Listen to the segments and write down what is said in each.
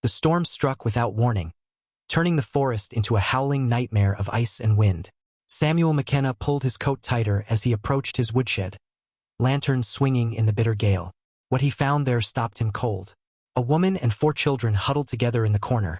The storm struck without warning, turning the forest into a howling nightmare of ice and wind. Samuel McKenna pulled his coat tighter as he approached his woodshed, lanterns swinging in the bitter gale. What he found there stopped him cold. A woman and 4 children huddled together in the corner,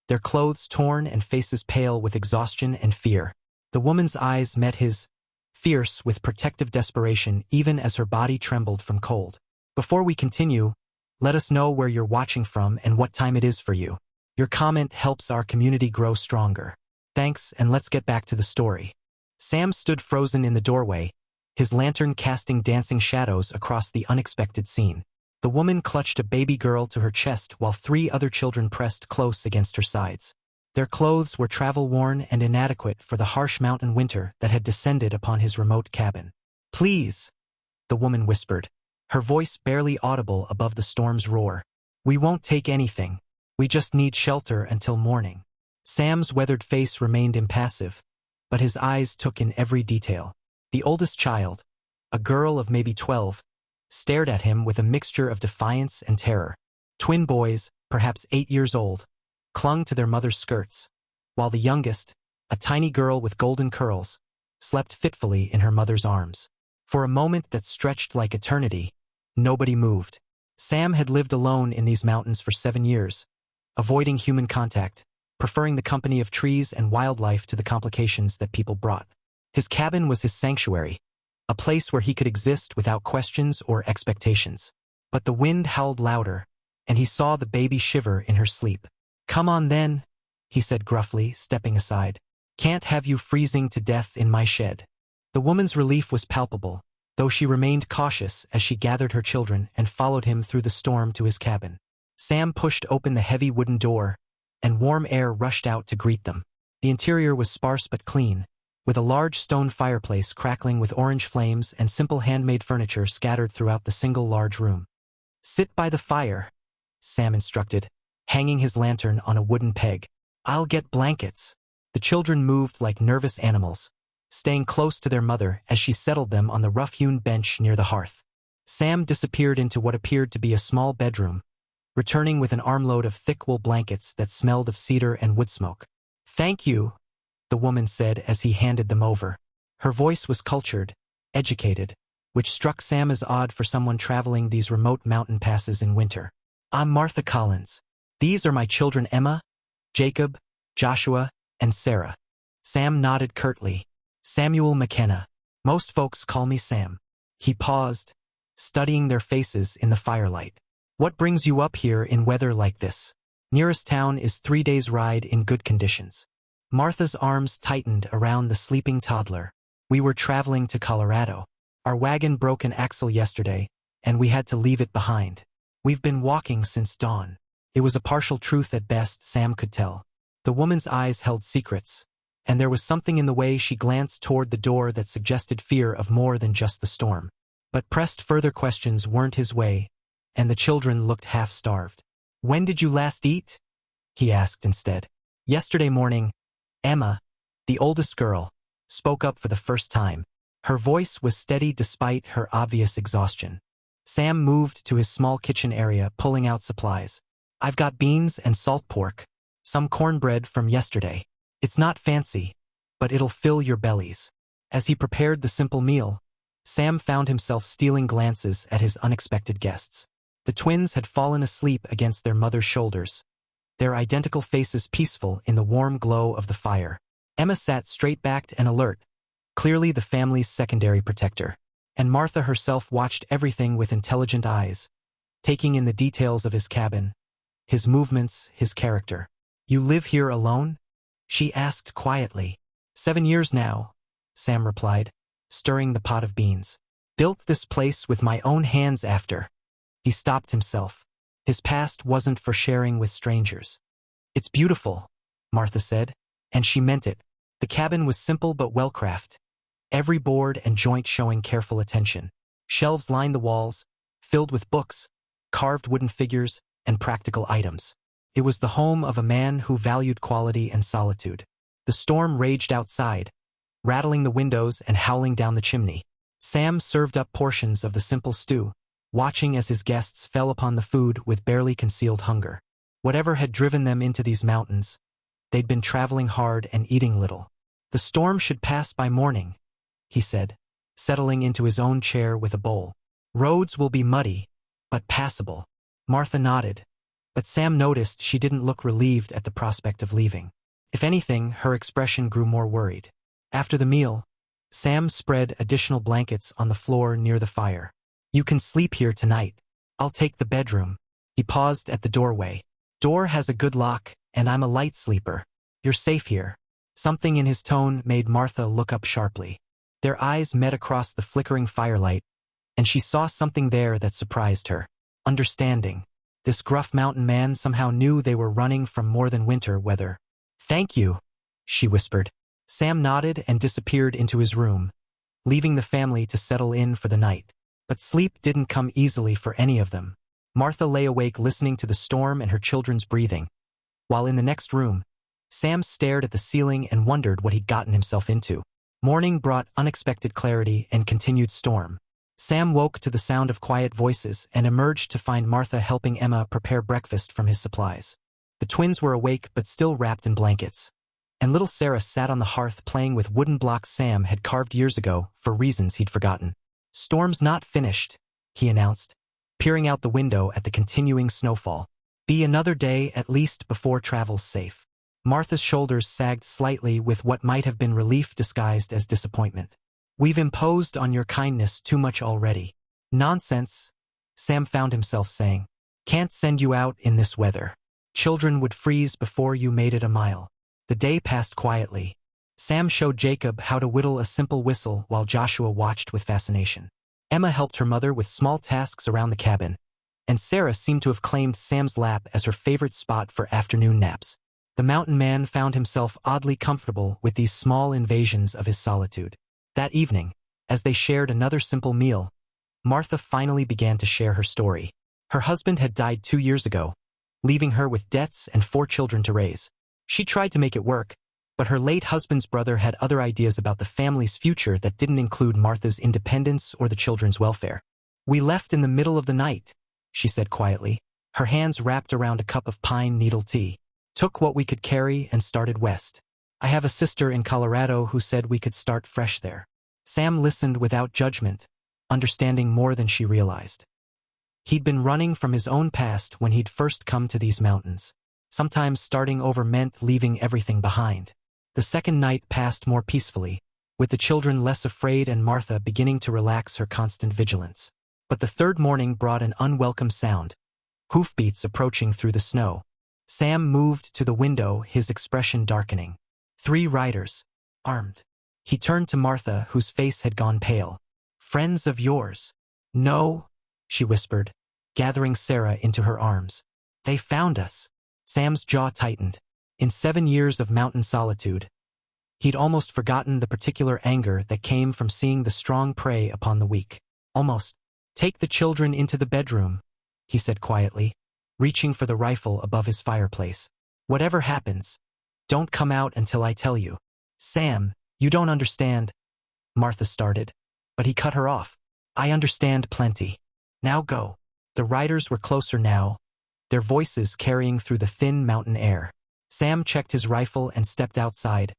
their clothes torn and faces pale with exhaustion and fear. The woman's eyes met his, fierce with protective desperation even as her body trembled from cold. Before we continue, let us know where you're watching from and what time it is for you. Your comment helps our community grow stronger. Thanks, and let's get back to the story. Sam stood frozen in the doorway, his lantern casting dancing shadows across the unexpected scene. The woman clutched a baby girl to her chest while 3 other children pressed close against her sides. Their clothes were travel-worn and inadequate for the harsh mountain winter that had descended upon his remote cabin. "Please," the woman whispered, her voice barely audible above the storm's roar. "We won't take anything. We just need shelter until morning." Sam's weathered face remained impassive, but his eyes took in every detail. The oldest child, a girl of maybe 12, stared at him with a mixture of defiance and terror. Twin boys, perhaps 8 years old, clung to their mother's skirts, while the youngest, a tiny girl with golden curls, slept fitfully in her mother's arms. For a moment that stretched like eternity, nobody moved. Sam had lived alone in these mountains for 7 years, avoiding human contact, preferring the company of trees and wildlife to the complications that people brought. His cabin was his sanctuary, a place where he could exist without questions or expectations. But the wind howled louder, and he saw the baby shiver in her sleep. "Come on then," he said gruffly, stepping aside. "Can't have you freezing to death in my shed." The woman's relief was palpable, though she remained cautious as she gathered her children and followed him through the storm to his cabin. Sam pushed open the heavy wooden door, and warm air rushed out to greet them. The interior was sparse but clean, with a large stone fireplace crackling with orange flames and simple handmade furniture scattered throughout the single large room. "Sit by the fire," Sam instructed, hanging his lantern on a wooden peg. "I'll get blankets." The children moved like nervous animals, staying close to their mother as she settled them on the rough-hewn bench near the hearth. Sam disappeared into what appeared to be a small bedroom, returning with an armload of thick wool blankets that smelled of cedar and wood smoke. "Thank you," the woman said as he handed them over. Her voice was cultured, educated, which struck Sam as odd for someone traveling these remote mountain passes in winter. "I'm Martha Collins. These are my children Emma, Jacob, Joshua, and Sarah." Sam nodded curtly. "Samuel McKenna. Most folks call me Sam." He paused, studying their faces in the firelight. "What brings you up here in weather like this?" "Nearest town is 3 days' ride in good conditions." Martha's arms tightened around the sleeping toddler. "We were traveling to Colorado. Our wagon broke an axle yesterday, and we had to leave it behind. We've been walking since dawn." It was a partial truth at best, Sam could tell. The woman's eyes held secrets, and there was something in the way she glanced toward the door that suggested fear of more than just the storm. But pressed further questions weren't his way, and the children looked half-starved. "When did you last eat?" he asked instead. "Yesterday morning." Emma, the oldest girl, spoke up for the first time. Her voice was steady despite her obvious exhaustion. Sam moved to his small kitchen area, pulling out supplies. "I've got beans and salt pork, some cornbread from yesterday. It's not fancy, but it'll fill your bellies." As he prepared the simple meal, Sam found himself stealing glances at his unexpected guests. The twins had fallen asleep against their mother's shoulders, their identical faces peaceful in the warm glow of the fire. Emma sat straight-backed and alert, clearly the family's secondary protector, and Martha herself watched everything with intelligent eyes, taking in the details of his cabin, his movements, his character. "You live here alone?" she asked quietly. 7 years now," Sam replied, stirring the pot of beans. "Built this place with my own hands after." He stopped himself. His past wasn't for sharing with strangers. "It's beautiful," Martha said, and she meant it. The cabin was simple but well-crafted, every board and joint showing careful attention. Shelves lined the walls, filled with books, carved wooden figures, and practical items. It was the home of a man who valued quality and solitude. The storm raged outside, rattling the windows and howling down the chimney. Sam served up portions of the simple stew, watching as his guests fell upon the food with barely concealed hunger. Whatever had driven them into these mountains, they'd been traveling hard and eating little. The storm should pass by morning, he said, settling into his own chair with a bowl. Roads will be muddy, but passable. Martha nodded, but Sam noticed she didn't look relieved at the prospect of leaving. If anything, her expression grew more worried. After the meal, Sam spread additional blankets on the floor near the fire. You can sleep here tonight. I'll take the bedroom. He paused at the doorway. Door has a good lock, and I'm a light sleeper. You're safe here. Something in his tone made Martha look up sharply. Their eyes met across the flickering firelight, and she saw something there that surprised her. Understanding. This gruff mountain man somehow knew they were running from more than winter weather. Thank you, she whispered. Sam nodded and disappeared into his room, leaving the family to settle in for the night. But sleep didn't come easily for any of them. Martha lay awake listening to the storm and her children's breathing, while in the next room, Sam stared at the ceiling and wondered what he'd gotten himself into. Morning brought unexpected clarity and continued storm. Sam woke to the sound of quiet voices and emerged to find Martha helping Emma prepare breakfast from his supplies. The twins were awake but still wrapped in blankets, and little Sarah sat on the hearth playing with wooden blocks Sam had carved years ago for reasons he'd forgotten. Storm's not finished, he announced, peering out the window at the continuing snowfall. Be another day at least before travel's safe. Martha's shoulders sagged slightly with what might have been relief disguised as disappointment. We've imposed on your kindness too much already. Nonsense, Sam found himself saying. Can't send you out in this weather. Children would freeze before you made it a mile. The day passed quietly. Sam showed Jacob how to whittle a simple whistle while Joshua watched with fascination. Emma helped her mother with small tasks around the cabin, and Sarah seemed to have claimed Sam's lap as her favorite spot for afternoon naps. The mountain man found himself oddly comfortable with these small invasions of his solitude. That evening, as they shared another simple meal, Martha finally began to share her story. Her husband had died 2 years ago, leaving her with debts and 4 children to raise. She tried to make it work, but her late husband's brother had other ideas about the family's future that didn't include Martha's independence or the children's welfare. We left in the middle of the night, she said quietly, her hands wrapped around a cup of pine needle tea. Took what we could carry and started west. I have a sister in Colorado who said we could start fresh there. Sam listened without judgment, understanding more than she realized. He'd been running from his own past when he'd first come to these mountains. Sometimes starting over meant leaving everything behind. The second night passed more peacefully, with the children less afraid and Martha beginning to relax her constant vigilance. But the third morning brought an unwelcome sound, hoofbeats approaching through the snow. Sam moved to the window, his expression darkening. 3 riders, armed. He turned to Martha, whose face had gone pale. Friends of yours? No, she whispered, gathering Sarah into her arms. They found us. Sam's jaw tightened. In 7 years of mountain solitude, he'd almost forgotten the particular anger that came from seeing the strong prey upon the weak. Almost. Take the children into the bedroom, he said quietly, reaching for the rifle above his fireplace. Whatever happens, don't come out until I tell you. Sam, you don't understand, Martha started, but he cut her off. I understand plenty. Now go. The riders were closer now, their voices carrying through the thin mountain air. Sam checked his rifle and stepped outside,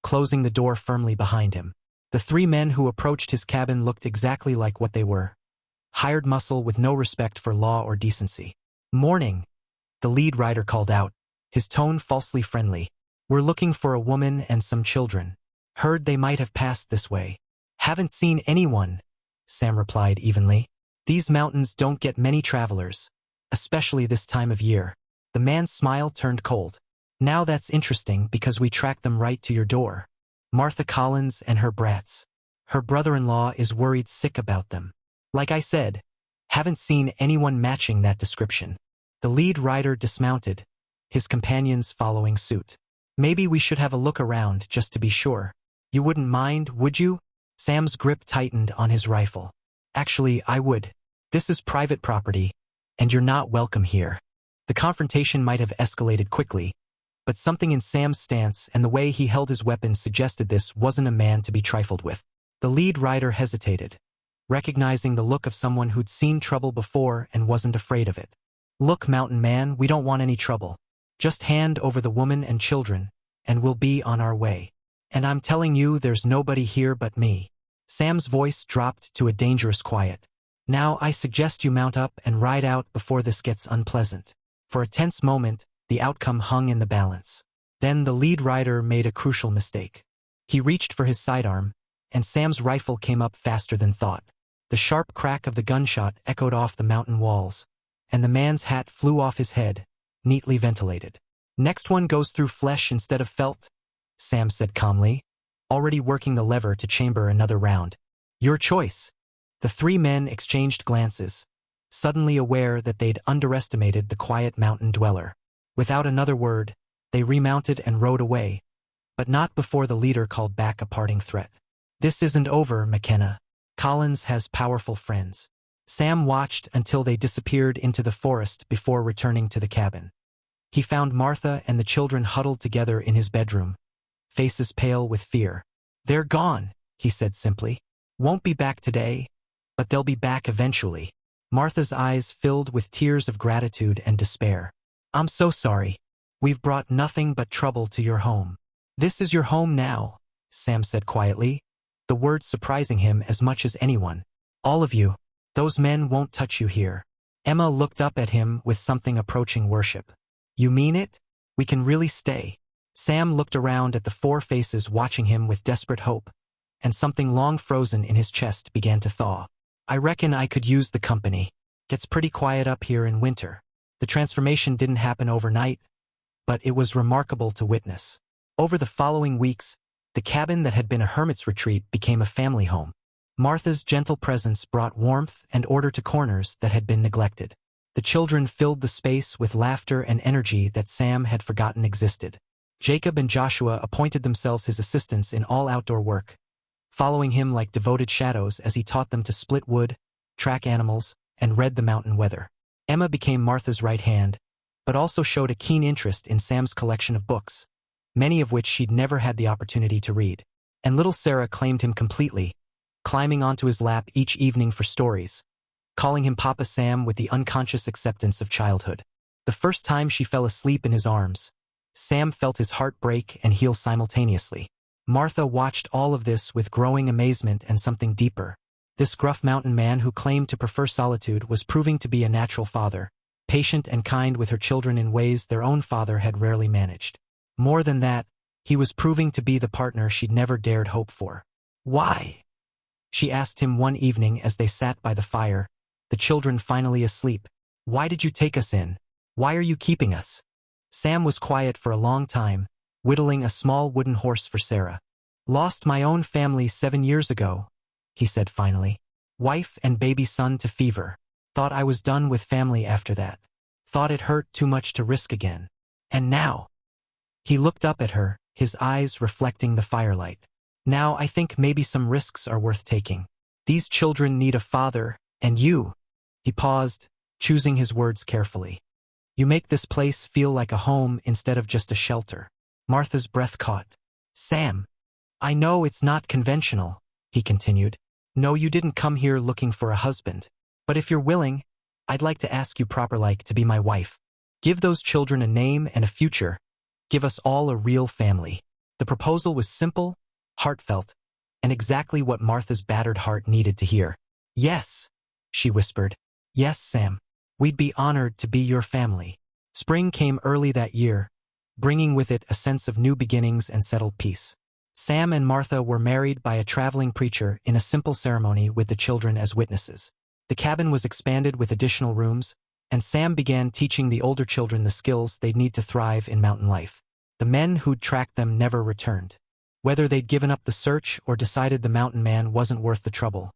closing the door firmly behind him. The 3 men who approached his cabin looked exactly like what they were. Hired muscle with no respect for law or decency. Morning, the lead rider called out, his tone falsely friendly. We're looking for a woman and some children. Heard they might have passed this way. Haven't seen anyone, Sam replied evenly. These mountains don't get many travelers, especially this time of year. The man's smile turned cold. Now that's interesting because we tracked them right to your door. Martha Collins and her brats. Her brother-in-law is worried sick about them. Like I said, haven't seen anyone matching that description. The lead rider dismounted, his companions following suit. Maybe we should have a look around just to be sure. You wouldn't mind, would you? Sam's grip tightened on his rifle. Actually, I would. This is private property, and you're not welcome here. The confrontation might have escalated quickly, but something in Sam's stance and the way he held his weapon suggested this wasn't a man to be trifled with. The lead rider hesitated, recognizing the look of someone who'd seen trouble before and wasn't afraid of it. Look, mountain man, we don't want any trouble. Just hand over the woman and children, and we'll be on our way. And I'm telling you, there's nobody here but me. Sam's voice dropped to a dangerous quiet. Now I suggest you mount up and ride out before this gets unpleasant. For a tense moment, the outcome hung in the balance. Then the lead rider made a crucial mistake. He reached for his sidearm, and Sam's rifle came up faster than thought. The sharp crack of the gunshot echoed off the mountain walls, and the man's hat flew off his head, neatly ventilated. Next one goes through flesh instead of felt, Sam said calmly, already working the lever to chamber another round. Your choice. The three men exchanged glances, suddenly aware that they'd underestimated the quiet mountain dweller. Without another word, they remounted and rode away, but not before the leader called back a parting threat. This isn't over, McKenna. Collins has powerful friends. Sam watched until they disappeared into the forest before returning to the cabin. He found Martha and the children huddled together in his bedroom, faces pale with fear. They're gone, he said simply. Won't be back today, but they'll be back eventually. Martha's eyes filled with tears of gratitude and despair. I'm so sorry. We've brought nothing but trouble to your home. This is your home now, Sam said quietly, the words surprising him as much as anyone. All of you. Those men won't touch you here. Emma looked up at him with something approaching worship. You mean it? We can really stay. Sam looked around at the four faces watching him with desperate hope, and something long frozen in his chest began to thaw. I reckon I could use the company. Gets pretty quiet up here in winter. The transformation didn't happen overnight, but it was remarkable to witness. Over the following weeks, the cabin that had been a hermit's retreat became a family home. Martha's gentle presence brought warmth and order to corners that had been neglected. The children filled the space with laughter and energy that Sam had forgotten existed. Jacob and Joshua appointed themselves his assistants in all outdoor work, following him like devoted shadows as he taught them to split wood, track animals, and read the mountain weather. Emma became Martha's right hand, but also showed a keen interest in Sam's collection of books, many of which she'd never had the opportunity to read. And little Sarah claimed him completely, climbing onto his lap each evening for stories, calling him Papa Sam with the unconscious acceptance of childhood. The first time she fell asleep in his arms, Sam felt his heart break and heal simultaneously. Martha watched all of this with growing amazement and something deeper. This gruff mountain man who claimed to prefer solitude was proving to be a natural father, patient and kind with her children in ways their own father had rarely managed. More than that, he was proving to be the partner she'd never dared hope for. Why? She asked him one evening as they sat by the fire, the children finally asleep. Why did you take us in? Why are you keeping us? Sam was quiet for a long time, whittling a small wooden horse for Sarah. Lost my own family 7 years ago, he said finally. Wife and baby son to fever. Thought I was done with family after that. Thought it hurt too much to risk again. And now? He looked up at her, his eyes reflecting the firelight. Now I think maybe some risks are worth taking. These children need a father, and you. He paused, choosing his words carefully. You make this place feel like a home instead of just a shelter. Martha's breath caught. Sam. I know it's not conventional, he continued. No, you didn't come here looking for a husband. But if you're willing, I'd like to ask you proper-like to be my wife. Give those children a name and a future. Give us all a real family. The proposal was simple, heartfelt, and exactly what Martha's battered heart needed to hear. Yes, she whispered. Yes, Sam. We'd be honored to be your family. Spring came early that year, bringing with it a sense of new beginnings and settled peace. Sam and Martha were married by a traveling preacher in a simple ceremony with the children as witnesses. The cabin was expanded with additional rooms, and Sam began teaching the older children the skills they'd need to thrive in mountain life. The men who'd tracked them never returned. Whether they'd given up the search or decided the mountain man wasn't worth the trouble,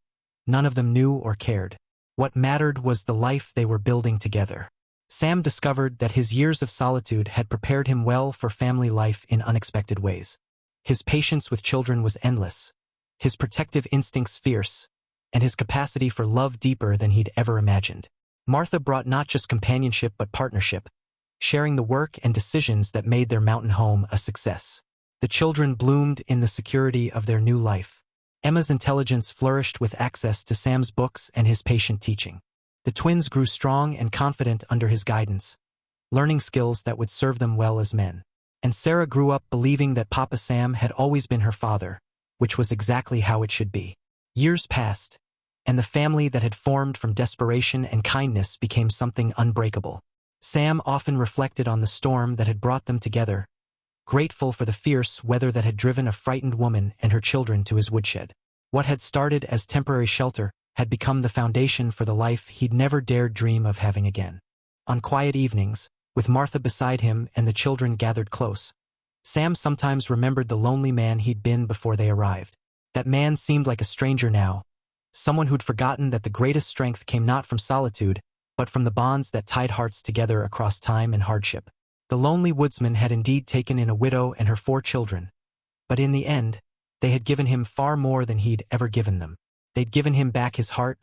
none of them knew or cared. What mattered was the life they were building together. Sam discovered that his years of solitude had prepared him well for family life in unexpected ways. His patience with children was endless, his protective instincts fierce, and his capacity for love deeper than he'd ever imagined. Martha brought not just companionship but partnership, sharing the work and decisions that made their mountain home a success. The children bloomed in the security of their new life. Emma's intelligence flourished with access to Sam's books and his patient teaching. The twins grew strong and confident under his guidance, learning skills that would serve them well as men. And Sarah grew up believing that Papa Sam had always been her father, which was exactly how it should be. Years passed, and the family that had formed from desperation and kindness became something unbreakable. Sam often reflected on the storm that had brought them together, grateful for the fierce weather that had driven a frightened woman and her children to his woodshed. What had started as temporary shelter had become the foundation for the life he'd never dared dream of having again. On quiet evenings, with Martha beside him and the children gathered close, Sam sometimes remembered the lonely man he'd been before they arrived. That man seemed like a stranger now, someone who'd forgotten that the greatest strength came not from solitude, but from the bonds that tied hearts together across time and hardship. The lonely woodsman had indeed taken in a widow and her 4 children, but in the end, they had given him far more than he'd ever given them. They'd given him back his heart,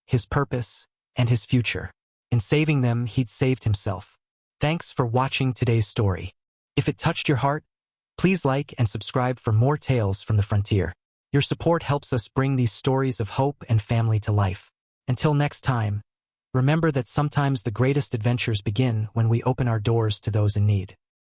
his purpose, and his future. In saving them, he'd saved himself. Thanks for watching today's story. If it touched your heart, please like and subscribe for more tales from the frontier. Your support helps us bring these stories of hope and family to life. Until next time, remember that sometimes the greatest adventures begin when we open our doors to those in need.